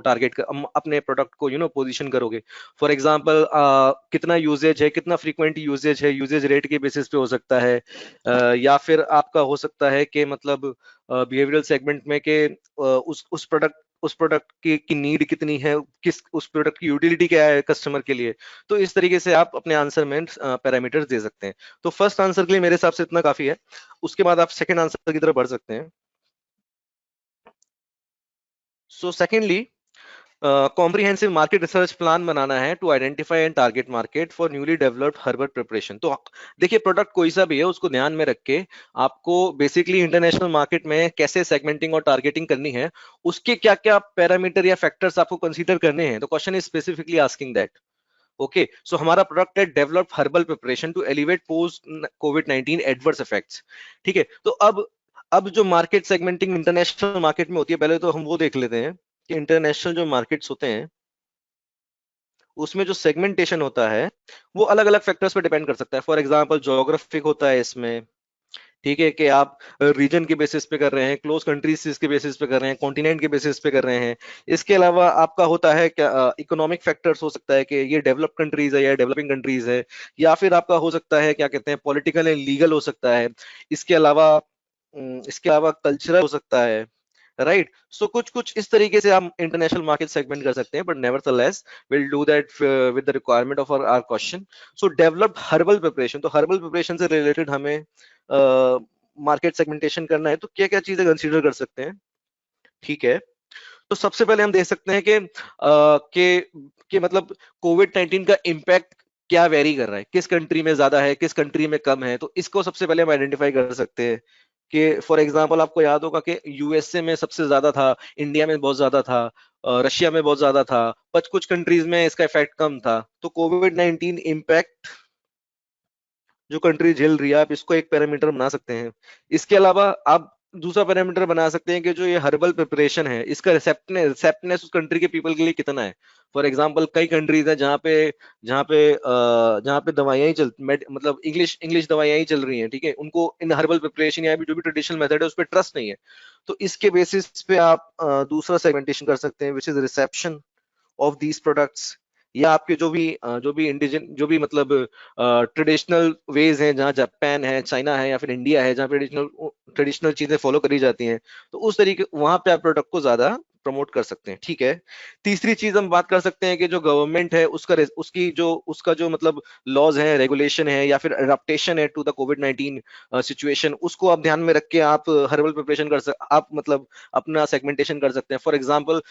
अपने प्रोडक्ट को पोजीशन करोगे. फॉर एग्जांपल कितना यूजेज है, कितना फ्रीक्वेंट यूजेज है, यूजेज रेट के बेसिस पे हो सकता है, या फिर आपका हो सकता है कि मतलब बिहेवियरल सेगमेंट में के उस प्रोडक्ट की नीड कितनी है, उस प्रोडक्ट की यूटिलिटी क्या है कस्टमर के लिए. तो इस तरीके से आप अपने आंसर में पैरामीटर्स दे सकते हैं. तो फर्स्ट आंसर के लिए मेरे हिसाब से इतना काफी है. उसके बाद आप सेकंड आंसर की तरफ बढ़ सकते हैं. So secondly, comprehensive market research plan बनाना है to identify and target market for newly developed herbal preparation. तो देखिए, प्रोडक्ट कोई सा भी है उसको ध्यान में रख के आपको बेसिकली इंटरनेशनल मार्केट में कैसे सेगमेंटिंग और टारगेटिंग करनी है, उसके क्या क्या पैरामीटर या फैक्टर्स आपको कंसीडर करने हैं. तो question is specifically asking that. Okay, so हमारा प्रोडक्ट है developed herbal preparation to elevate post कोविड-19 एडवर्स इफेक्ट्स. ठीक है, तो अब जो मार्केट सेगमेंटिंग इंटरनेशनल मार्केट में होती है, पहले तो हम वो देख लेते हैं कि इंटरनेशनल जो मार्केट्स होते हैं उसमें जो सेगमेंटेशन होता है वो अलग अलग फैक्टर्स पे डिपेंड कर सकता है. फॉर एग्जांपल ज्योग्राफिक होता है इसमें, ठीक है, कि आप रीजन के बेसिस पे कर रहे हैं, क्लोज कंट्रीज के बेसिस पे कर रहे हैं, कॉन्टिनेंट के बेसिस पे कर रहे हैं. इसके अलावा आपका होता है क्या, इकोनॉमिक फैक्टर्स हो सकता है कि ये डेवलप कंट्रीज है या डेवलपिंग कंट्रीज है, या फिर आपका हो सकता है क्या कहते हैं पॉलिटिकल एंड लीगल हो सकता है. इसके अलावा कल्चरल हो सकता है, राइट? सो कुछ कुछ इस तरीके से हम इंटरनेशनल मार्केट सेगमेंट कर सकते हैं, but nevertheless will do that with the requirement of our question. So developed herbal preparation, तो हर्बल प्रिपरेशन से रिलेटेड हमें मार्केट सेगमेंटेशन करना है, तो क्या क्या चीजें कंसीडर कर सकते हैं. ठीक है, तो सबसे पहले हम देख सकते हैं कि मतलब कोविड-19 का इम्पैक्ट क्या वेरी कर रहा है, किस कंट्री में ज्यादा है, किस कंट्री में कम है. तो इसको सबसे पहले हम आइडेंटिफाई कर सकते हैं कि फॉर एग्जांपल आपको याद होगा कि यूएसए में सबसे ज्यादा था, इंडिया में बहुत ज्यादा था, रशिया में बहुत ज्यादा था, पर कुछ कंट्रीज में इसका इफेक्ट कम था. तो कोविड-19 इम्पैक्ट जो कंट्री झेल रही है, आप इसको एक पैरामीटर बना सकते हैं. इसके अलावा आप दूसरा पैरामीटर बना सकते हैं कि जो ये हर्बल प्रिपरेशन है इसका रिसेप्टनेस उस कंट्री के पीपल के लिए कितना है. फॉर एग्जांपल कई कंट्रीज है जहाँ पे दवाइयां ही मतलब इंग्लिश इंग्लिश दवाइयां ही चल रही हैं, ठीक है, उनको इन हर्बल प्रिपरेशन या भी जो भी ट्रेडिशनल मेथड है उस पर ट्रस्ट नहीं है. तो इसके बेसिस पे आप दूसरा सेगमेंटेशन कर सकते हैं, which is reception of these products, या आपके जो भी मतलब ट्रेडिशनल वेज हैं, जहाँ जापान है, चाइना है या फिर इंडिया है, जहाँ ट्रेडिशनल चीजें फॉलो करी जाती हैं, तो उस तरीके वहां पे आप प्रोडक्ट को ज्यादा प्रमोट कर सकते हैं. ठीक है, तीसरी चीज हम बात कर सकते हैं कि जो गवर्नमेंट है उसका जो मतलब लॉज है, रेगुलेशन है, या फिर अडेप्टेशन है टू द कोविड-19 सिचुएशन, उसको आप ध्यान में रख के आप हर्बल प्रिपरेशन आप मतलब अपना सेगमेंटेशन कर सकते हैं. For example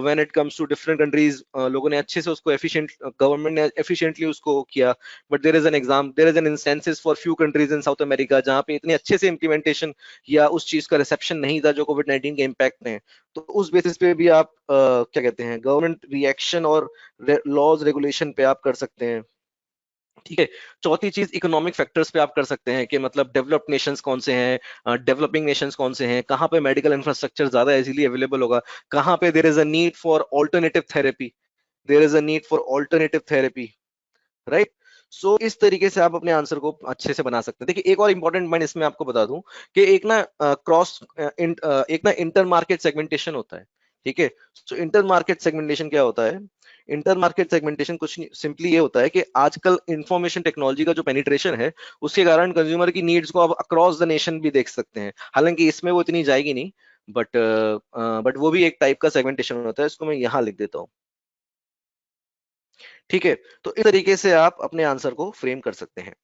when it comes to different countries, लोगों ने अच्छे से उसको गवर्नमेंट ने एफिशिएंटली उसको किया, but there is an instances for few countries in South America जहाँ पे इतने अच्छे से इम्प्लीमेंटेशन या उस चीज का रिसेप्शन नहीं था जो कोविड-19 के इम्पैक्ट ने. तो उस बेसिस पे भी आप क्या कहते हैं गवर्नमेंट रिएक्शन और लॉज रेगुलेशन पे आप कर सकते हैं. ठीक है, चौथी चीज इकोनॉमिक फैक्टर्स पे आप कर सकते हैं कि मतलब डेवलप्ड नेशंस कौन से हैं, डेवलपिंग नेशंस कौन से हैं, कहाँ पे मेडिकल इंफ्रास्ट्रक्चर ज्यादा इजीली अवेलेबल होगा, कहाँ पे there is a need for alternative therapy, there is a need for alternative therapy, right? So इस तरीके से आप अपने आंसर को अच्छे से बना सकते हैं. देखिए, एक और इंपॉर्टेंट पॉइंट इसमें आपको बता दूं कि एक ना इंटर मार्केट सेगमेंटेशन होता है. ठीक है, सो इंटर मार्केट सेगमेंटेशन क्या होता है? इंटर मार्केट सेगमेंटेशन कुछ नहीं, सिंपली ये होता है कि आजकल इंफॉर्मेशन टेक्नोलॉजी का जो पेनिट्रेशन है उसके कारण कंज्यूमर की नीड्स को आप अक्रॉस द नेशन भी देख सकते हैं. हालांकि इसमें वो इतनी जाएगी नहीं, बट वो भी एक टाइप का सेगमेंटेशन होता है. इसको मैं यहाँ लिख देता हूँ. ठीक है, तो इस तरीके से आप अपने आंसर को फ्रेम कर सकते हैं.